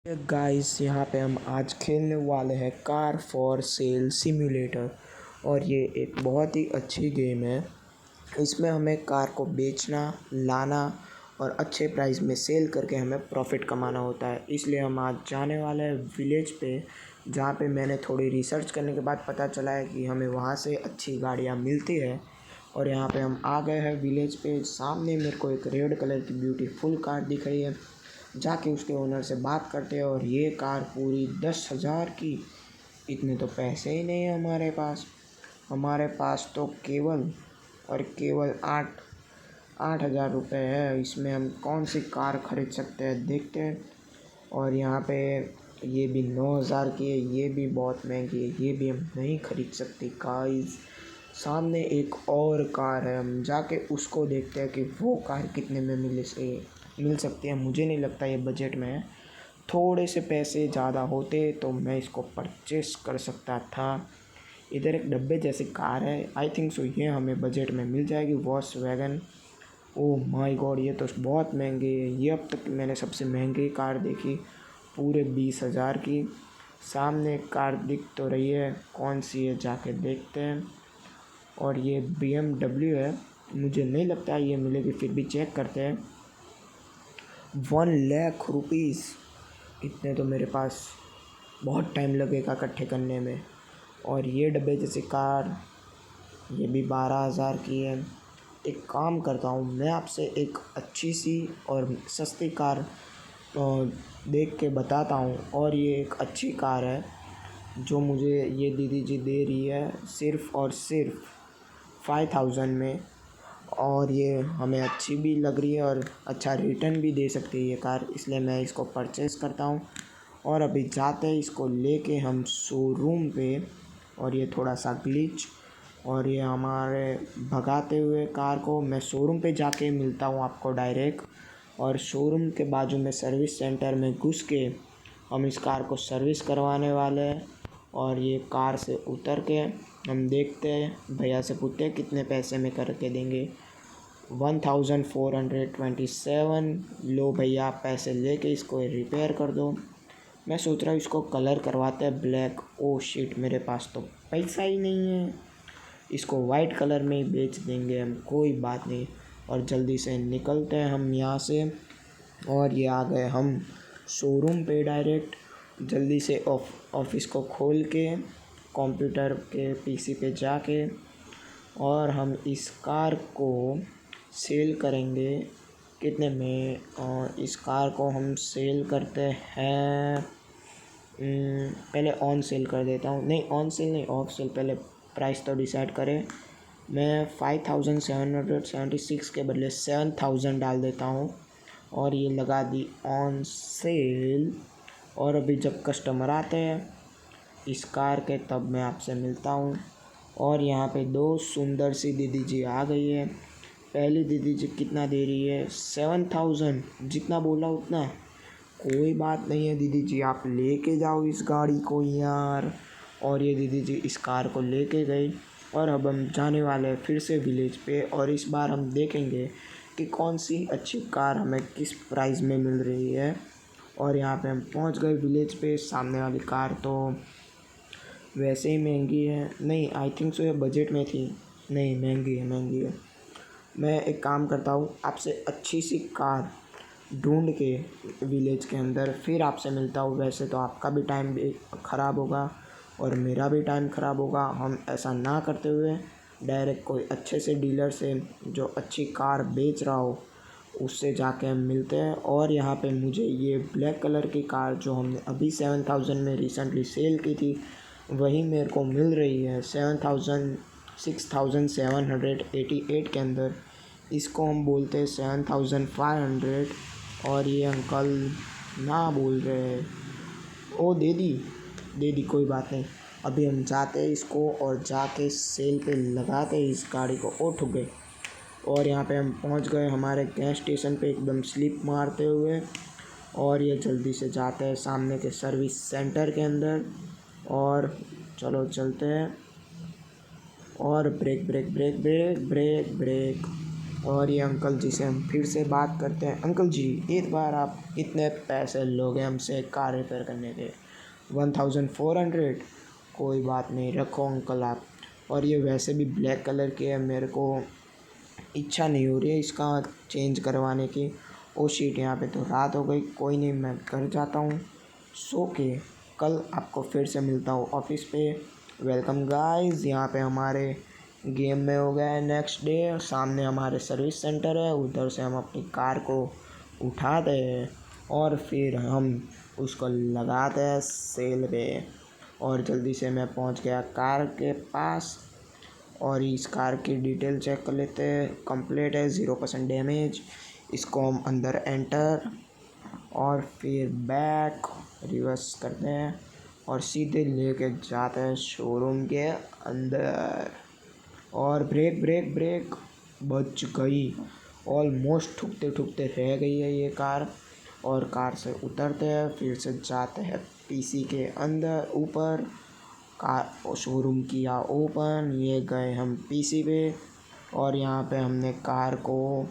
Guys यहाँ पे हम आज खेलने वाले हैं कार फॉर सेल सिम्युलेटर। और ये एक बहुत ही अच्छी गेम है। इसमें हमें कार को बेचना, लाना और अच्छे प्राइस में सेल करके हमें प्रॉफिट कमाना होता है। इसलिए हम आज जाने वाले हैं विलेज पे, जहाँ पे मैंने थोड़ी रिसर्च करने के बाद पता चला है कि हमें वहाँ से अच्छी गाड़ियाँ मिलती है। और यहाँ पे हम आ गए हैं विलेज पे। सामने मेरे को एक रेड कलर की ब्यूटीफुल कार दिख रही है। जाके उसके ओनर से बात करते हैं। और ये कार पूरी 10,000 की। इतने तो पैसे ही नहीं है हमारे पास तो केवल और केवल 8,000 रुपये है। इसमें हम कौन सी कार खरीद सकते हैं, देखते हैं। और यहाँ पे ये भी 9,000 की है, ये भी बहुत महंगी है, ये भी हम नहीं खरीद सकते गाइस। सामने एक और कार है, हम जाके उसको देखते हैं कि वो कार कितने में मिल सकती है। मुझे नहीं लगता ये बजट में है। थोड़े से पैसे ज़्यादा होते तो मैं इसको परचेस कर सकता था। इधर एक डब्बे जैसी कार है, आई थिंक सो ये हमें बजट में मिल जाएगी। वॉक्सवैगन, ओह माय गॉड, ये तो बहुत महंगी है। ये अब तक मैंने सबसे महंगी कार देखी, पूरे 20,000 की। सामने एक कार दिख तो रही है, कौन सी है जाके देखते हैं। और ये BMW है, मुझे नहीं लगता ये मिलेगी, फिर भी चेक करते हैं। 1,00,000 रुपीज़, इतने तो मेरे पास बहुत टाइम लगेगा इकट्ठे करने में। और ये डब्बे जैसी कार, ये भी 12,000 की है। एक काम करता हूँ, मैं आपसे एक अच्छी सी और सस्ती कार देख के बताता हूँ। और ये एक अच्छी कार है जो मुझे ये दीदी जी दे रही है सिर्फ़ और सिर्फ 5,000 में। और ये हमें अच्छी भी लग रही है और अच्छा रिटर्न भी दे सकती है ये कार, इसलिए मैं इसको परचेज़ करता हूँ। और अभी जाते हैं इसको लेके हम शोरूम पे। और ये थोड़ा सा ग्लिच, और ये हमारे भगाते हुए कार को मैं शोरूम पे जाके मिलता हूँ आपको डायरेक्ट। और शोरूम के बाजू में सर्विस सेंटर में घुस के हम इस कार को सर्विस करवाने वाले हैं। और ये कार से उतर के हम देखते हैं, भैया से पूछते हैं कितने पैसे में करके देंगे। 1427। लो भैया, पैसे लेके इसको रिपेयर कर दो। मैं सोच रहा हूँ इसको कलर करवाते हैं ब्लैक। ओ शिट, मेरे पास तो पैसा ही नहीं है। इसको वाइट कलर में ही बेच देंगे हम, कोई बात नहीं। और जल्दी से निकलते हैं हम यहाँ से। और ये आ गए हम शोरूम पे डायरेक्ट। जल्दी से ऑफिस को खोल के कंप्यूटर के पीसी पे जाके और हम इस कार को सेल करेंगे। कितने में? और इस कार को हम सेल करते हैं, पहले ऑन सेल कर देता हूँ। नहीं, ऑन सेल नहीं, ऑफ सेल। पहले प्राइस तो डिसाइड करें। मैं 5,776 के बदले 7,000 डाल देता हूँ। और ये लगा दी ऑन सेल। और अभी जब कस्टमर आते हैं इस कार के, तब मैं आपसे मिलता हूँ। और यहाँ पे दो सुंदर सी दीदी जी आ गई है। पहली दीदी जी कितना दे रही है? 7,000, जितना बोला उतना। कोई बात नहीं है दीदी जी, आप लेके जाओ इस गाड़ी को यार। और ये दीदी जी इस कार को लेके गई। और अब हम जाने वाले हैं फिर से विलेज पे। और इस बार हम देखेंगे कि कौन सी अच्छी कार हमें किस प्राइस में मिल रही है। और यहाँ पे हम पहुँच गए विलेज पे। सामने वाली कार तो वैसे ही महंगी है, नहीं आई थिंक सो ये बजट में थी। नहीं, महंगी है। मैं एक काम करता हूँ, आपसे अच्छी सी कार ढूंढ के विलेज के अंदर फिर आपसे मिलता हूँ। वैसे तो आपका भी टाइम भी ख़राब होगा और मेरा भी टाइम ख़राब होगा। हम ऐसा ना करते हुए डायरेक्ट कोई अच्छे से डीलर से जो अच्छी कार बेच रहा हो उससे जाके हम मिलते हैं। और यहाँ पे मुझे ये ब्लैक कलर की कार जो हमने अभी 7,000 में रिसेंटली सेल की थी, वही मेरे को मिल रही है 6,788 के अंदर। इसको हम बोलते हैं 7,500। और ये अंकल ना बोल रहे हैं। ओ दे दी, कोई बात नहीं। अभी हम जाते हैं इसको और जाके सेल पे लगाते हैं इस गाड़ी को। ओ ठुक गए। और यहाँ पे हम पहुँच गए हमारे गैस स्टेशन पे एकदम स्लिप मारते हुए। और ये जल्दी से जाते हैं सामने के सर्विस सेंटर के अंदर। और चलो चलते हैं। और break break break break break break. और ये अंकल जी से हम फिर से बात करते हैं। अंकल जी, एक बार आप कितने पैसे लोगे हमसे कार रिपेयर करने के? 1400? कोई बात नहीं, रखो अंकल आप। और ये वैसे भी ब्लैक कलर की है, मेरे को इच्छा नहीं हो रही है इसका चेंज करवाने की। ओ शिट, यहाँ पे तो रात हो गई। कोई नहीं, मैं घर जाता हूँ सो के। कल आपको फिर से मिलता हूँ ऑफिस पे। वेलकम गाइस, यहाँ पे हमारे गेम में हो गया है नेक्स्ट डे। सामने हमारे सर्विस सेंटर है, उधर से हम अपनी कार को उठाते हैं और फिर हम उसको लगाते हैं सेल पे। और जल्दी से मैं पहुंच गया कार के पास और इस कार की डिटेल चेक कर लेते हैं। कंप्लीट है, 0% डैमेज। इसको हम अंदर एंटर और फिर बैक रिवर्स करते हैं और सीधे लेके जाते हैं शोरूम के अंदर। और ब्रेक ब्रेक ब्रेक, बच गई। ऑलमोस्ट ठुकते ठुकते रह गई है ये कार। और कार से उतरते हैं, फिर से जाते हैं पीसी के अंदर ऊपर। कार शोरूम किया ओपन, ये गए हम पीसी पे। और यहाँ पे हमने कार को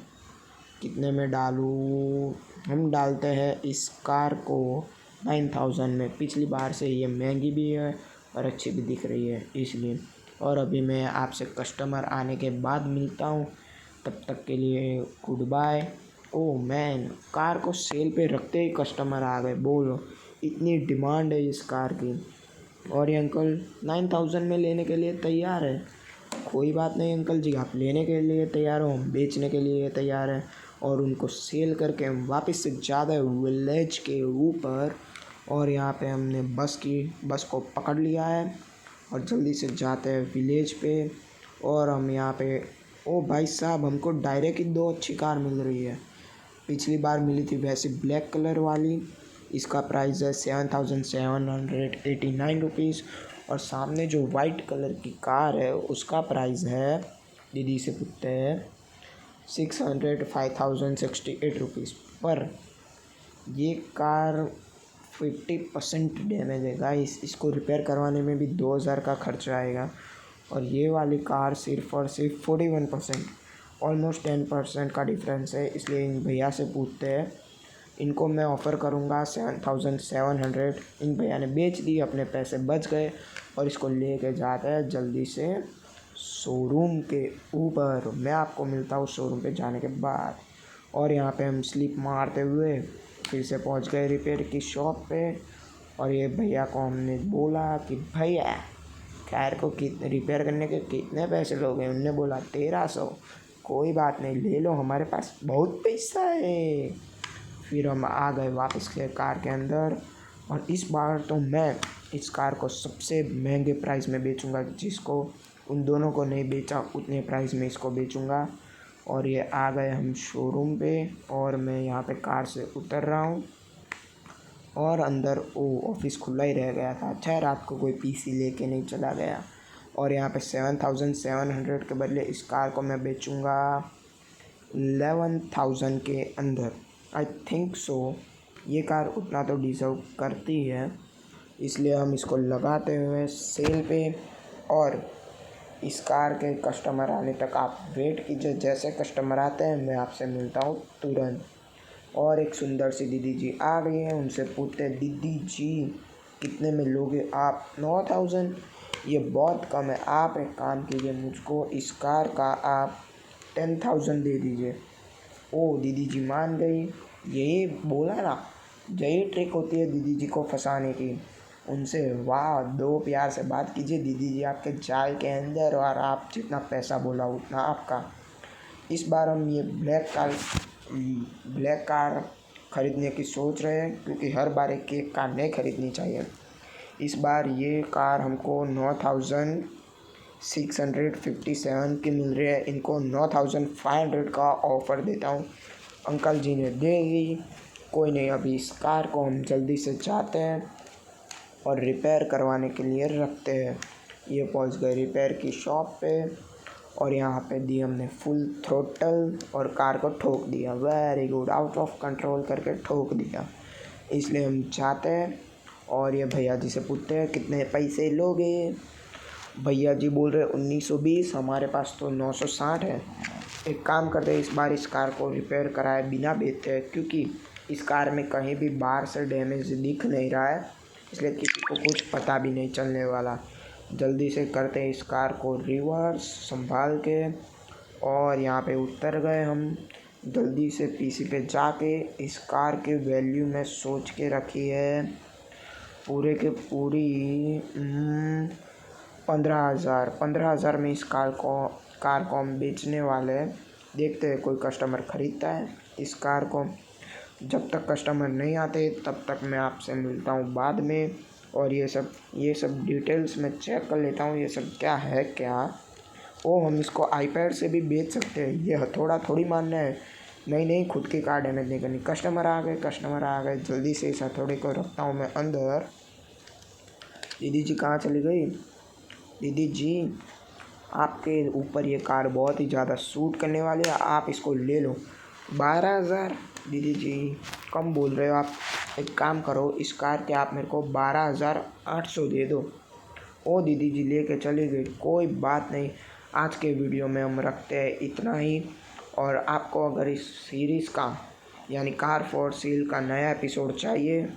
कितने में डालूँ? हम डालते हैं इस कार को 9000 में। पिछली बार से ये महंगी भी है और अच्छी भी दिख रही है इसलिए। और अभी मैं आपसे कस्टमर आने के बाद मिलता हूँ, तब तक के लिए goodbye. Oh man, car को सेल पे रखते ही कस्टमर आ गए। बोलो, इतनी डिमांड है इस कार की। और ये अंकल 9000 में लेने के लिए तैयार है। कोई बात नहीं अंकल जी, आप लेने के लिए तैयार हो, हम बेचने के लिए तैयार है। और उनको सेल करके हम वापस से ज़्यादा विलेज के ऊपर। और यहाँ पे हमने बस को पकड़ लिया है और जल्दी से जाते हैं विलेज पे। और हम यहाँ पे, ओ भाई साहब, हमको डायरेक्ट ही 2 अच्छी कार मिल रही है। पिछली बार मिली थी वैसे ब्लैक कलर वाली, इसका प्राइस है 7789 रुपीज़। और सामने जो वाइट कलर की कार है उसका प्राइस है, दीदी से पूछते हैं, 5068 रुपीज़। पर ये कार 50% डैमेज है गाइस, इसको रिपेयर करवाने में भी 2000 का खर्चा आएगा। और ये वाली कार सिर्फ और सिर्फ 41%, ऑलमोस्ट 10% का डिफरेंस है। इसलिए इन भैया से पूछते हैं। इनको मैं ऑफ़र करूँगा 7700। इन भैया ने बेच दी, अपने पैसे बच गए। और इसको लेके जाते हैं जल्दी से शोरूम के ऊपर। मैं आपको मिलता हूँ शोरूम पे जाने के बाद। और यहाँ पे हम स्लिप मारते हुए फिर से पहुँच गए रिपेयर की शॉप पे। और ये भैया को हमने बोला कि भैया, कार को रिपेयर करने के कितने पैसे लोगे? उनने बोला 1300। कोई बात नहीं, ले लो, हमारे पास बहुत पैसा है। फिर हम आ गए वापस के कार के अंदर। और इस बार तो मैं इस कार को सबसे महंगे प्राइस में बेचूंगा, जिसको उन दोनों को नहीं बेचा उतने प्राइस में इसको बेचूंगा। और ये आ गए हम शोरूम पे और मैं यहाँ पे कार से उतर रहा हूँ। और अंदर ऑफिस खुला ही रह गया था। अच्छा है रात को कोई पीसी लेके नहीं चला गया। और यहाँ पे 7700 के बदले इस कार को मैं बेचूंगा 11000 के अंदर। आई थिंक सो, ये कार उतना तो डिज़र्व करती है, इसलिए हम इसको लगाते हुए सेल पे। और इस कार के कस्टमर आने तक आप वेट कीजिए। जैसे कस्टमर आते हैं मैं आपसे मिलता हूँ तुरंत। और एक सुंदर सी दीदी जी आ गई हैं, उनसे पूछते हैं, दीदी जी कितने में लोगे आप? 9000? ये बहुत कम है। आप एक काम कीजिए, मुझको इस कार का आप 10000 दे दीजिए। ओ दीदी जी मान गई। यही बोला ना, यही ट्रिक होती है दीदी जी को फंसाने की। उनसे वाह, दो प्यार से बात कीजिए, दीदी जी आपके जाल के अंदर। और आप जितना पैसा बोला उतना आपका। इस बार हम ये ब्लैक कार ख़रीदने की सोच रहे हैं, क्योंकि हर बार एक कार नहीं ख़रीदनी चाहिए। इस बार ये कार हमको 9657 की मिल रही है। इनको 9500 का ऑफ़र देता हूँ। अंकल जी ने दे दी। कोई नहीं, अभी इस कार को हम जल्दी से जाते हैं और रिपेयर करवाने के लिए रखते हैं। ये पहुंच गए रिपेयर की शॉप पे और यहाँ पे दी हमने फुल थ्रोटल और कार को ठोक दिया। Very good, out of control करके ठोक दिया। इसलिए हम जाते हैं और ये भैया जी से पूछते हैं कितने पैसे लोगे। भैया जी बोल रहे 1920, हमारे पास तो 960 है। एक काम करते हैं, इस बार इस कार को रिपेयर कराए बिना बेचते हैं, क्योंकि इस कार में कहीं भी बाहर से डैमेज दिख नहीं रहा है, इसलिए किसी को कुछ पता भी नहीं चलने वाला। जल्दी से करते हैं इस कार को रिवर्स संभाल के, और यहाँ पे उतर गए हम। जल्दी से पीसी पे जाके इस कार के वैल्यू में सोच के रखी है पूरे के पूरी 15,000 में इस कार को हम बेचने वाले हैं। देखते हैं कोई कस्टमर ख़रीदता है इस कार को। जब तक कस्टमर नहीं आते तब तक मैं आपसे मिलता हूँ बाद में। और ये सब डिटेल्स मैं चेक कर लेता हूँ, ये सब क्या है क्या। हम इसको आईपैड से भी बेच सकते हैं, ये हथौड़ा थोड़ी मारना है। नहीं, खुद की कार डैमेज नहीं करनी। कस्टमर आ गए, जल्दी से इस हथौड़े को रखता हूँ मैं अंदर। दीदी जी कहाँ चली गई? दीदी जी, आपके ऊपर ये कार बहुत ही ज़्यादा सूट करने वाली है, आप इसको ले लो। 12,000? दीदी जी कम बोल रहे हो आप। एक काम करो, इस कार के आप मेरे को 12,800 दे दो। ओ दीदी जी लेके चली गई, कोई बात नहीं। आज के वीडियो में हम रखते हैं इतना ही। और आपको अगर इस सीरीज़ का यानी कार फॉर सेल का नया एपिसोड चाहिए